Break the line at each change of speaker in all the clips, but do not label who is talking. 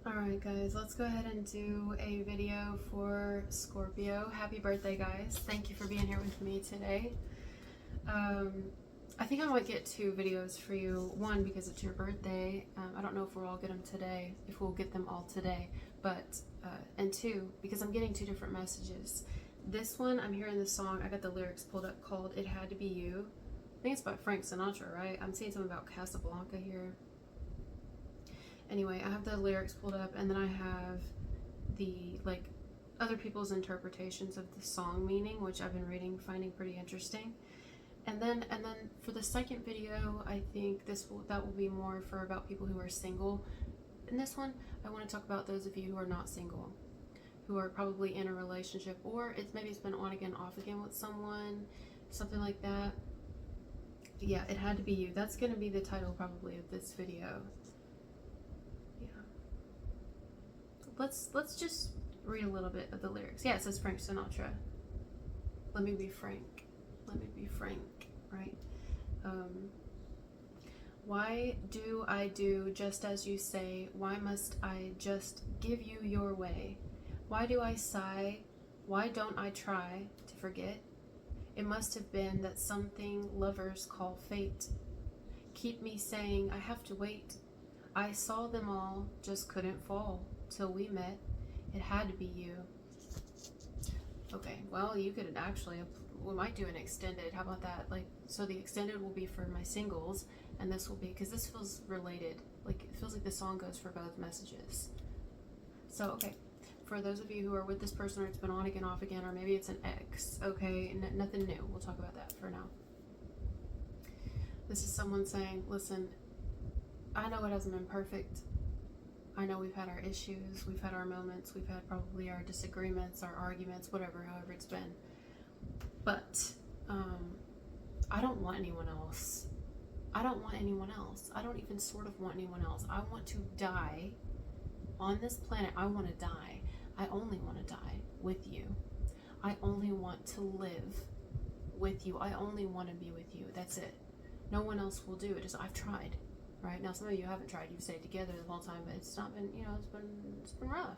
Alright guys, let's go ahead and do a video for Scorpio. Happy birthday guys. Thank you for being here with me today. I think I might get 2 videos for you. One, because it's your birthday. I don't know if we'll all get them today, if we'll get them all today. But, and 2, because I'm getting 2 different messages. This one, I'm hearing the song, I got the lyrics pulled up, called It Had to Be You. I think it's by Frank Sinatra, right? I'm seeing something about Casablanca here. Anyway, I have the lyrics pulled up, and then I have the, other people's interpretations of the song meaning, which I've been reading, finding pretty interesting. And then for the second video, I think that will be more for about people who are single. In this one, I want to talk about those of you who are not single, who are probably in a relationship, or maybe it's been on again, off again with someone, something like that. Yeah, it had to be you. That's going to be the title probably of this video. Let's just read a little bit of the lyrics. Yeah, it says Frank Sinatra. Let me be frank. Let me be frank, right? Why do I do just as you say? Why must I just give you your way? Why do I sigh? Why don't I try to forget? It must have been that something lovers call fate. Keep me saying I have to wait. I saw them all, just couldn't fall. Till we met, it had to be you. Okay, well, you could actually, we might do an extended. How about that? So the extended will be for my singles, and this will be, because this feels related. It feels like the song goes for both messages. So, okay, for those of you who are with this person, or it's been on again, off again, or maybe it's an ex, okay, nothing new. We'll talk about that for now. This is someone saying, listen, I know it hasn't been perfect. I know we've had our issues, we've had our moments, we've had probably our disagreements, our arguments, whatever, however it's been. But I don't want anyone else. I don't want anyone else. I don't even sort of want anyone else. I want to die on this planet. I want to die. I only want to die with you. I only want to live with you. I only want to be with you. That's it. No one else will do it. I've tried. Right now, some of you haven't tried. You've stayed together the whole time, but it's not been, it's been rough.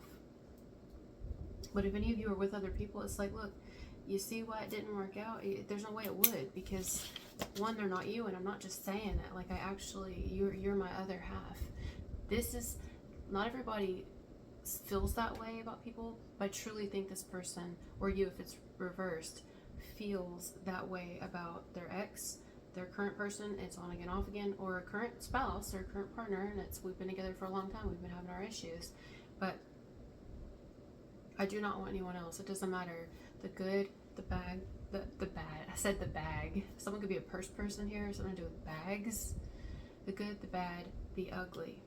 But if any of you are with other people, it's like, look, you see why it didn't work out? There's no way it would, because one, they're not you, and I'm not just saying it. You're my other half. This is, not everybody feels that way about people, but I truly think this person, or you if it's reversed, feels that way about their ex, their current person, it's on again, off again, or a current spouse or current partner, and we've been together for a long time, we've been having our issues. But I do not want anyone else. It doesn't matter. The good, the bad, the bad. I said the bag. Someone could be a purse person here, something to do with bags. The good, the bad, the ugly.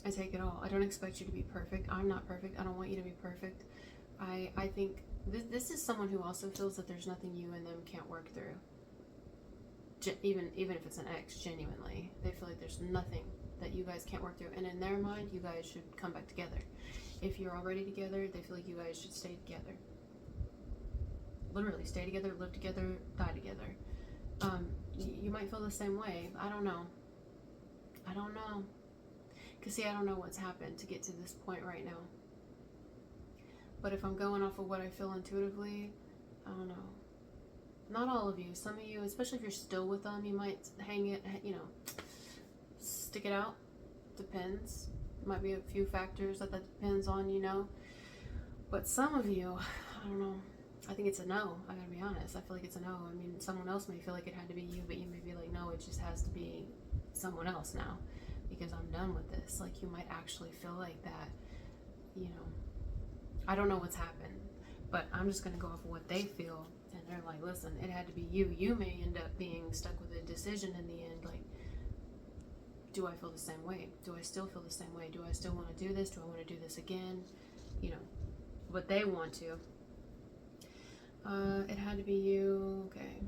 I take it all. I don't expect you to be perfect. I'm not perfect. I don't want you to be perfect. I think this is someone who also feels that there's nothing you and them can't work through. Even if it's an ex, genuinely. They feel like there's nothing that you guys can't work through. And in their mind, you guys should come back together. If you're already together, they feel like you guys should stay together. Literally, stay together, live together, die together. You might feel the same way. I don't know. I don't know. Because see, I don't know what's happened to get to this point right now. But if I'm going off of what I feel intuitively, I don't know. Not all of you. Some of you, especially if you're still with them, you might hang it, stick it out. Depends. Might be a few factors that depends on, But some of you, I don't know. I think it's a no. I gotta be honest. I feel like it's a no. I mean, someone else may feel like it had to be you, but you may be like, no, it just has to be someone else now. Because I'm done with this. You might actually feel like that, I don't know what's happened, but I'm just going to go off of what they feel, and they're like, listen, it had to be you. You may end up being stuck with a decision in the end, do I feel the same way? Do I still feel the same way? Do I still want to do this? Do I want to do this again? What they want to. It had to be you, okay.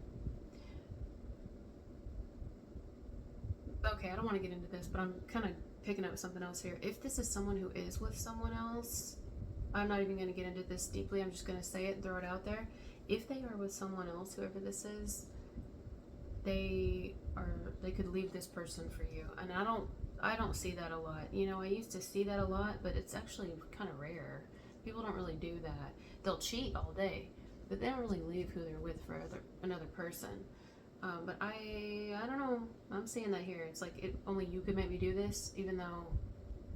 Okay, I don't want to get into this, but I'm kind of picking up something else here. If this is someone who is with someone else, I'm not even going to get into this deeply. I'm just going to say it and throw it out there. If they are with someone else, whoever this is, they could leave this person for you. And I I don't see that a lot. You know, I used to see that a lot, but it's actually kind of rare. People don't really do that. They'll cheat all day, but they don't really leave who they're with for another person. But I don't know. I'm seeing that here. It's like only you could make me do this, even though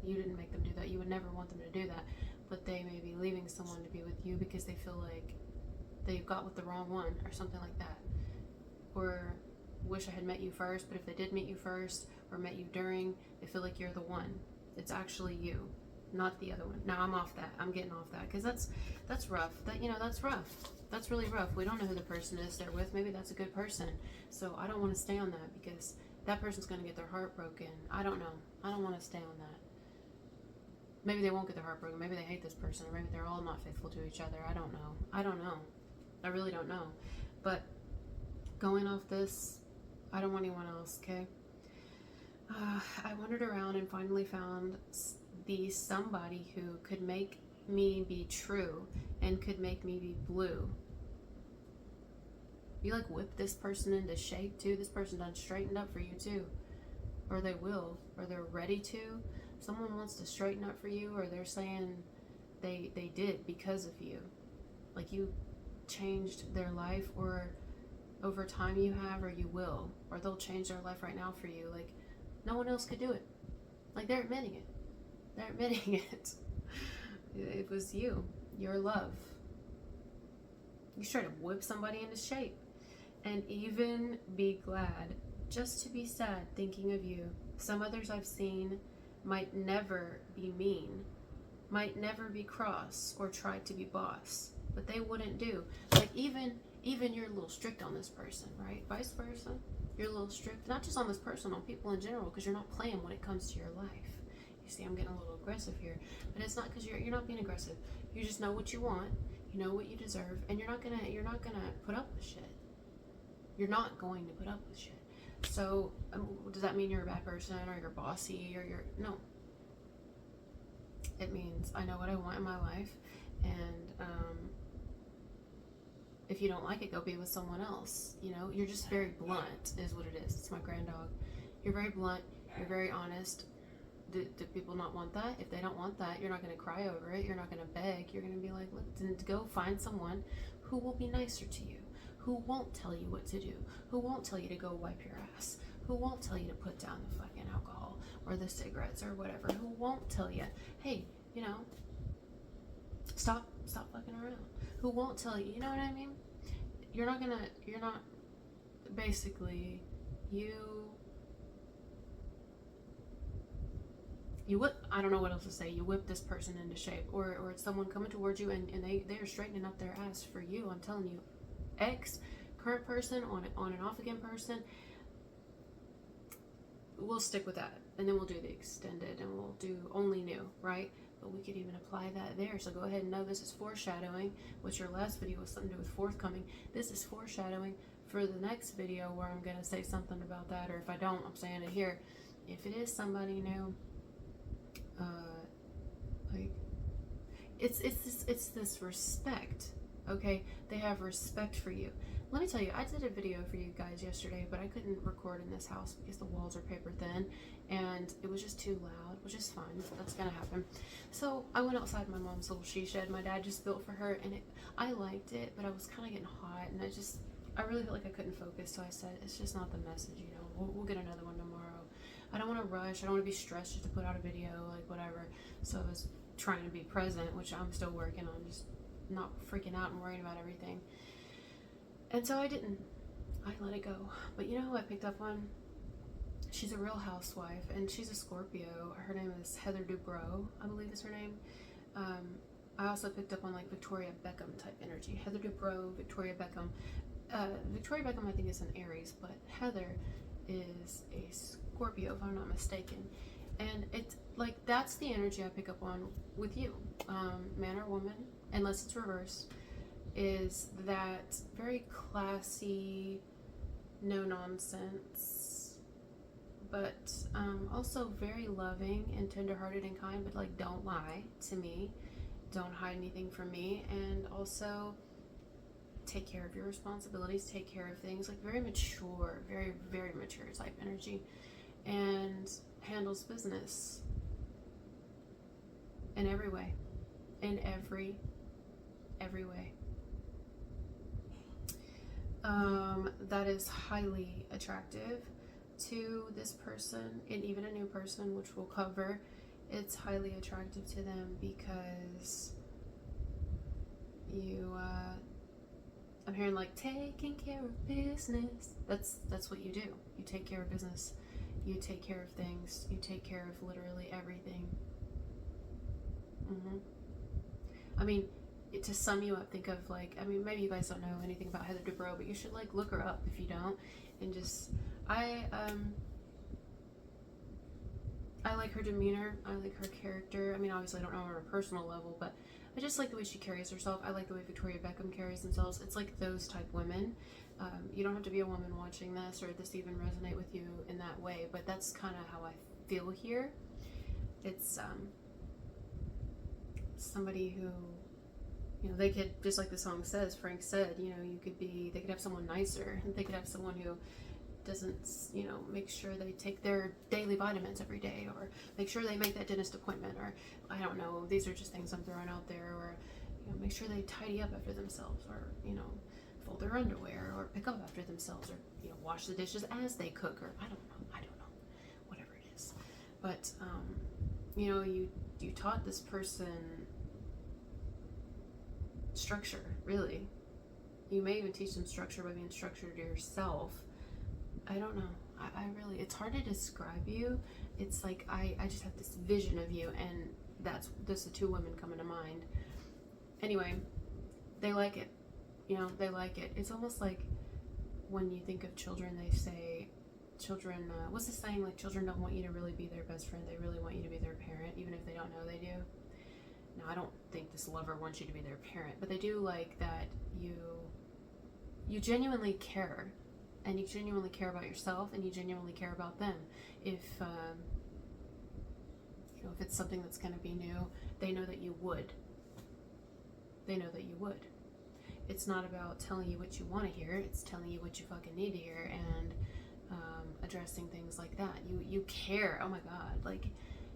you didn't make them do that. You would never want them to do that. But they may be leaving someone to be with you because they feel like they got with the wrong one or something like that. Or wish I had met you first, but if they did meet you first or met you during, they feel like you're the one. It's actually you, not the other one. Now I'm off that. I'm getting off that because that's rough. That's rough. That's really rough. We don't know who the person is they're with. Maybe that's a good person. So I don't want to stay on that because that person's going to get their heart broken. I don't know. I don't want to stay on that. Maybe they won't get their heart broken. Maybe they hate this person, or maybe they're all not faithful to each other. I don't know. I really don't know. But going off this, I don't want anyone else, okay? I wandered around and finally found the somebody who could make me be true and could make me be blue. You like whip this person into shape too. This person done straightened up for you too. Or they will, or they're ready to. Someone wants to straighten up for you, or they're saying they did because of you. Like you changed their life, or over time you have, or you will, or they'll change their life right now for you. Like no one else could do it. Like they're admitting it. They're admitting it. It was you, your love. You try to whip somebody into shape and even be glad just to be sad thinking of you. Some others I've seen might never be mean, might never be cross or try to be boss, but they wouldn't do. Like even you're a little strict on this person, right? Vice versa. You're a little strict, not just on this person, on people in general, because you're not playing when it comes to your life. You see, I'm getting a little aggressive here, but it's not because you're not being aggressive. You just know what you want, you know what you deserve, and you're not gonna put up with shit. You're not going to put up with shit. So does that mean you're a bad person, or you're bossy, or no? It means I know what I want in my life, and if you don't like it, go be with someone else. You know, you're just very blunt is what it is. It's my grand dog. You're very blunt. You're very honest. Do people not want that? If they don't want that, you're not going to cry over it. You're not going to beg. You're going to be like, let's go find someone who will be nicer to you, who won't tell you what to do, who won't tell you to go wipe your ass, who won't tell you to put down the fucking alcohol or the cigarettes or whatever, who won't tell you, hey, you know, stop fucking around, who won't tell you, you know what I mean? You're not basically, you whip, I don't know what else to say, you whip this person into shape, or it's someone coming towards you and they are straightening up their ass for you. I'm telling you, current person, on and off again person, we'll stick with that, and then we'll do the extended, and we'll do only new, right? But we could even apply that there. So go ahead and know this is foreshadowing, which your last video was something to do with forthcoming. This is foreshadowing for the next video where I'm going to say something about that, or if I don't, I'm saying it here. If it is somebody new, like it's this respect, okay? They have respect for you. Let me tell you, I did a video for you guys yesterday, but I couldn't record in this house because the walls are paper thin and it was just too loud, which is fine. That's gonna happen. So I went outside my mom's little she shed my dad just built for her, and I liked it, but I was kind of getting hot, and I really felt like I couldn't focus, so I said, it's just not the message, you know, we'll get another one tomorrow. I don't want to rush. I don't want to be stressed just to put out a video, like whatever. So I was trying to be present, which I'm still working on, just not freaking out and worrying about everything. And so I didn't. I let it go. But you know who I picked up on? She's a real housewife, and she's a Scorpio. Her name is Heather Dubrow, I believe is her name. I also picked up on like Victoria Beckham type energy. Heather Dubrow, Victoria Beckham. Victoria Beckham I think is an Aries, but Heather is a Scorpio if I'm not mistaken. And it's like, that's the energy I pick up on with you, man or woman, unless it's reversed, is that very classy, no nonsense, but also very loving and tenderhearted and kind, but like, don't lie to me, don't hide anything from me, and also take care of your responsibilities, take care of things, like very mature, very, very mature type energy. and handles business in every way. In every way. That is highly attractive to this person, and even a new person, which we'll cover. It's highly attractive to them because you, I'm hearing like taking care of business. That's what you do. You take care of business. You take care of things. You take care of literally everything. I mean, to sum you up, think of like, I mean, maybe you guys don't know anything about Heather Dubrow, but you should like look her up if you don't, and just, I like her demeanor. I like her character. I mean, obviously I don't know her on a personal level, but I just like the way she carries herself. I like the way Victoria Beckham carries themselves. It's like those type women. You don't have to be a woman watching this or this even resonate with you in that way, but that's kind of how I feel here. It's somebody who, you know, they could, just like the song says, Frank said, you know, they could have someone nicer. They could have someone who doesn't, you know, make sure they take their daily vitamins every day, or make sure they make that dentist appointment, or I don't know, these are just things I'm throwing out there, or, you know, make sure they tidy up after themselves, or, you know, fold their underwear, or pick up after themselves, or, you know, wash the dishes as they cook, or I don't know, whatever it is. But, you know, you taught this person structure, really. You may even teach them structure by being structured yourself. I don't know. I really, it's hard to describe you. It's like, I just have this vision of you, and that's the two women coming to mind. Anyway, they like it. You know, they like it. It's almost like when you think of children, they say, children, what's the saying? Like, children don't want you to really be their best friend. They really want you to be their parent, even if they don't know they do. Now, I don't think this lover wants you to be their parent, but they do like that you genuinely care, and you genuinely care about yourself, and you genuinely care about them. If you know, if it's something that's going to be new, they know that you would. They know that you would. It's not about telling you what you want to hear. It's telling you what you fucking need to hear, and addressing things like that. You care. Oh my God, like,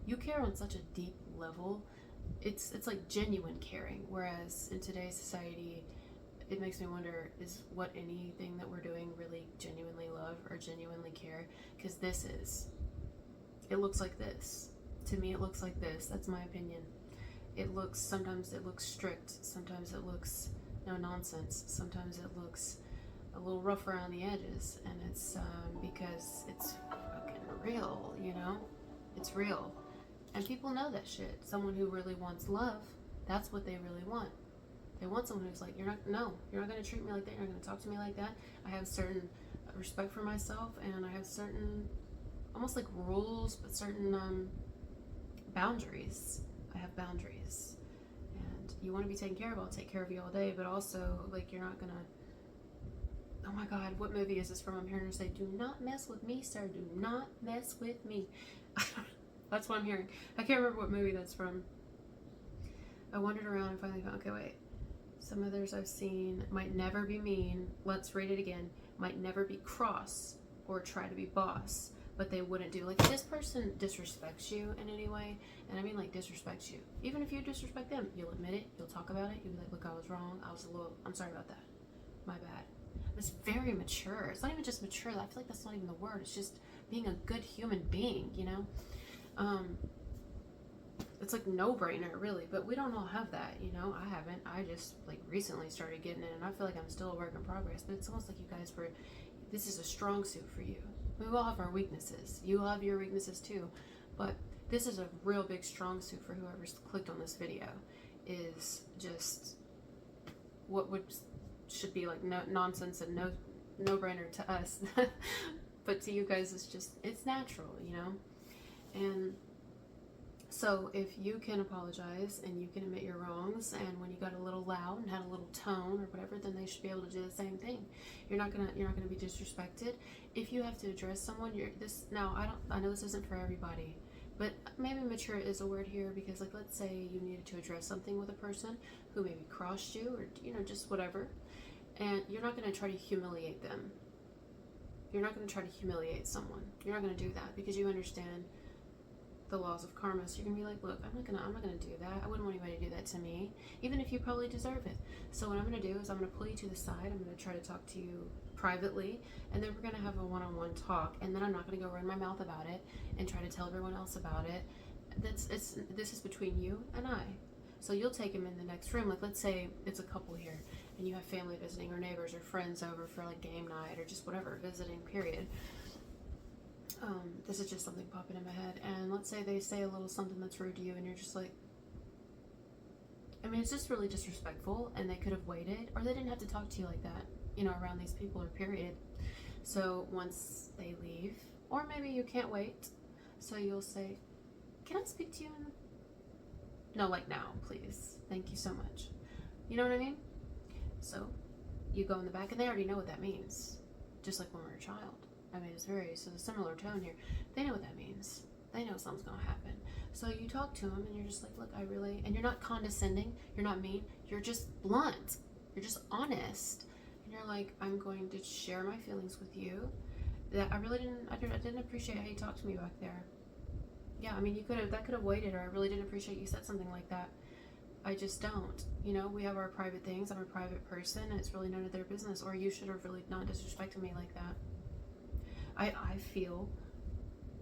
you care on such a deep level. It's like genuine caring. Whereas in today's society, it makes me wonder, is what anything that we're doing really genuinely love or genuinely care? Because it looks like this. To me, it looks like this. That's my opinion. Sometimes it looks strict. Sometimes it looks no nonsense. Sometimes it looks a little rough around the edges. And it's because it's fucking real, you know? It's real. And people know that shit. Someone who really wants love, that's what they really want. They want someone who's like, you're not going to treat me like that. You're not going to talk to me like that. I have certain respect for myself, and I have certain, almost like rules, but certain boundaries. I have boundaries. And you want to be taken care of, I'll take care of you all day. But also, like, you're not going to, oh my God, what movie is this from? I'm hearing her say, do not mess with me, sir. Do not mess with me. That's what I'm hearing. I can't remember what movie that's from. I wandered around and finally found, okay, wait. Some others I've seen might never be mean. Let's read it again. Might never be cross or try to be boss, but they wouldn't do. Like, if this person disrespects you in any way, and I mean like disrespects you, even if you disrespect them, you'll admit it, you'll talk about it, you'll be like, look, I was wrong, I'm sorry about that. My bad. It's very mature. It's not even just mature. I feel like that's not even the word. It's just being a good human being, you know? It's like no-brainer, really, but we don't all have that, you know? I haven't. I just, like, recently started getting it, and I feel like I'm still a work in progress, but it's almost like you guys this is a strong suit for you. We all have our weaknesses. You all have your weaknesses, too, but this is a real big strong suit for whoever's clicked on this video, is just what should be, like, no nonsense and no-brainer to us, but to you guys, it's natural, you know? And so if you can apologize and you can admit your wrongs, and when you got a little loud and had a little tone or whatever, then they should be able to do the same thing. You're not gonna be disrespected. If you have to address someone, I know this isn't for everybody, but maybe mature is a word here, because, like, let's say you needed to address something with a person who maybe crossed you, or, you know, just whatever, and you're not gonna try to humiliate them. You're not going to try to humiliate someone. You're not going to do that because you understand the laws of karma. So you're gonna be like, look, I'm not gonna do that. I wouldn't want anybody to do that to me, even if you probably deserve it. So what I'm gonna do is I'm gonna pull you to the side. I'm gonna try to talk to you privately, and then we're gonna have a one-on-one talk. And then I'm not gonna go run my mouth about it and try to tell everyone else about it. This is between you and I. So you'll take him in the next room. Like, let's say it's a couple here, and you have family visiting or neighbors or friends over for like game night or just whatever, visiting period. This is just something popping in my head. And let's say they say a little something that's rude to you, and you're just like, I mean, it's just really disrespectful, and they could have waited, or they didn't have to talk to you like that, you know, around these people or period. So once they leave, or maybe you can't wait, so you'll say, can I speak to you? No, like now, please. Thank you so much. You know what I mean? So you go in the back, and they already know what that means, just like when we're a child. I mean, it's very a similar tone here. They know what that means. They know something's gonna happen. So you talk to them, and you're just like, look, and you're not condescending, you're not mean, you're just blunt, you're just honest, and you're like, I'm going to share my feelings with you. That I didn't appreciate how you talked to me back there. Yeah, I mean, that could have waited, or I really didn't appreciate you said something like that. I just don't. You know, we have our private things. I'm a private person, and it's really none of their business. Or you should have really not disrespected me like that. I feel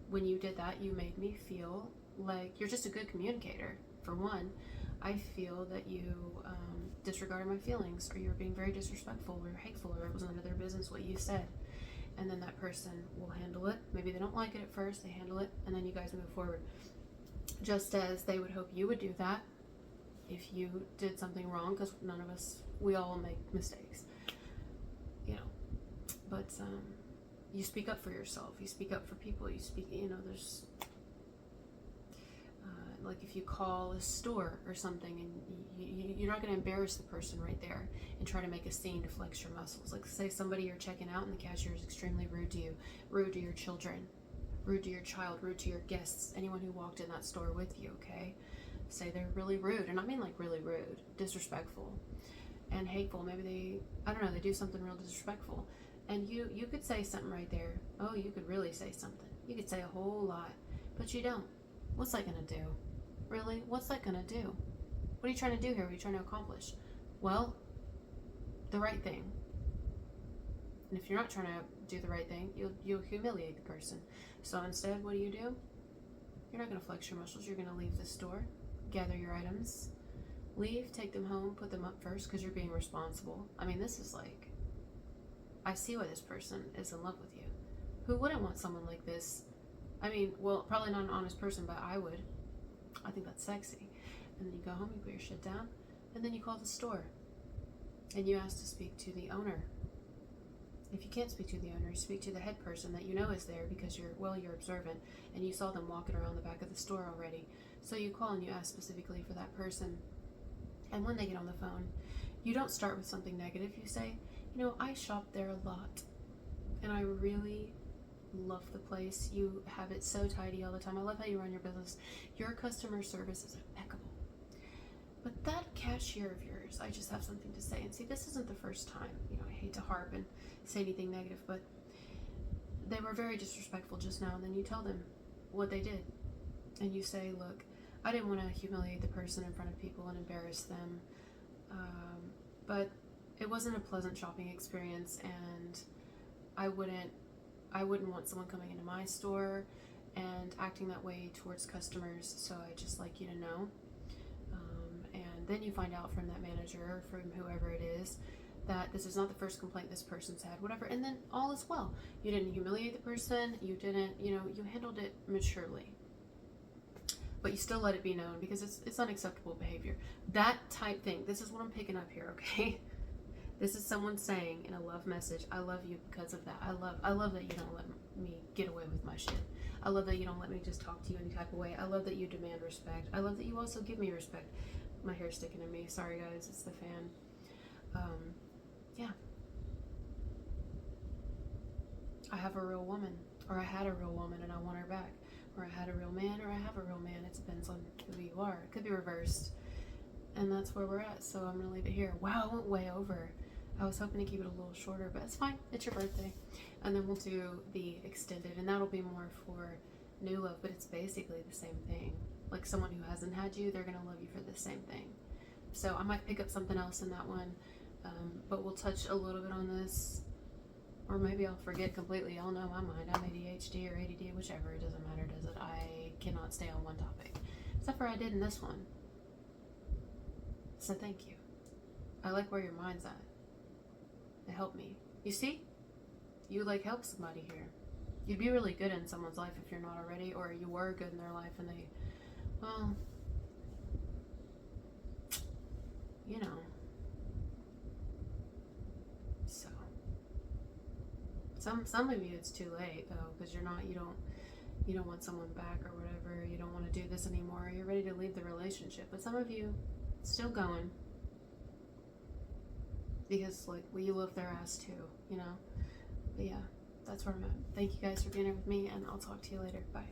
when you did that, you made me feel like you're just a good communicator, for one. I feel that you disregarded my feelings, or you were being very disrespectful or hateful, or it was none of their business what you said. And then that person will handle it. Maybe they don't like it at first, they handle it, and then you guys move forward. Just as they would hope you would do that if you did something wrong, because none of us, we all make mistakes, you know. But you speak up for yourself, you speak up for people, you speak, you know, there's like if you call a store or something, and you're not going to embarrass the person right there and try to make a scene to flex your muscles. Like, say somebody you're checking out and the cashier is extremely rude to you, rude to your children, rude to your child, rude to your guests, anyone who walked in that store with you, okay? Say they're really rude, and I mean like really rude, disrespectful and hateful. Maybe they do something real disrespectful, and you could say something right there. Oh, you could really say something. You could say a whole lot, but you don't. What's that gonna do? Really? What's that gonna do? What are you trying to do here? What are you trying to accomplish? Well, the right thing. And if you're not trying to do the right thing, you'll humiliate the person. So instead, what do? You're not gonna flex your muscles. You're gonna leave the store, gather your items, leave, take them home, put them up first, because you're being responsible. I mean, this is like, I see why this person is in love with you. Who wouldn't want someone like this? I mean, well, probably not an honest person, but I would. I think that's sexy. And then you go home, you put your shit down, and then you call the store, and you ask to speak to the owner. If you can't speak to the owner, you speak to the head person that you know is there, because you're observant, and you saw them walking around the back of the store already. So you call and you ask specifically for that person. And when they get on the phone, you don't start with something negative. You say, you know, I shop there a lot, and I really love the place. You have it so tidy all the time. I love how you run your business. Your customer service is impeccable. But that cashier of yours, I just have something to say. And see, this isn't the first time. You know, I hate to harp and say anything negative, but they were very disrespectful just now. And then you tell them what they did. And you say, look, I didn't want to humiliate the person in front of people and embarrass them. But it wasn't a pleasant shopping experience, and I wouldn't want someone coming into my store and acting that way towards customers, so I'd just like you to know. And then you find out from that manager or from whoever it is that this is not the first complaint this person's had, whatever, and then all is well. You didn't humiliate the person, you handled it maturely. But you still let it be known, because it's unacceptable behavior. That type thing, this is what I'm picking up here, okay? This is someone saying in a love message, I love you because of that. I love that you don't let me get away with my shit. I love that you don't let me just talk to you any type of way. I love that you demand respect. I love that you also give me respect. My hair's sticking to me. Sorry guys, it's the fan. Yeah. I have a real woman, or I had a real woman and I want her back. Or I had a real man, or I have a real man. It depends on who you are. It could be reversed. And that's where we're at, so I'm going to leave it here. Wow, I went way over. I was hoping to keep it a little shorter, but it's fine. It's your birthday. And then we'll do the extended, and that'll be more for new love, but it's basically the same thing. Like someone who hasn't had you, they're going to love you for the same thing. So I might pick up something else in that one, but we'll touch a little bit on this, or maybe I'll forget completely. I'll know my mind. I'm ADHD or ADD, whichever. It doesn't matter, does it? I cannot stay on one topic, except for I did in this one. So thank you. I like where your mind's at. It helped me. You see? You like help somebody here. You'd be really good in someone's life if you're not already, or you were good in their life and they, well, you know. So some of you it's too late though, because you don't want someone back or whatever. You don't want to do this anymore. You're ready to leave the relationship. But some of you it's still going. Because like we love their ass too, you know. But yeah, that's where I'm at. Thank you guys for being here with me, and I'll talk to you later. Bye.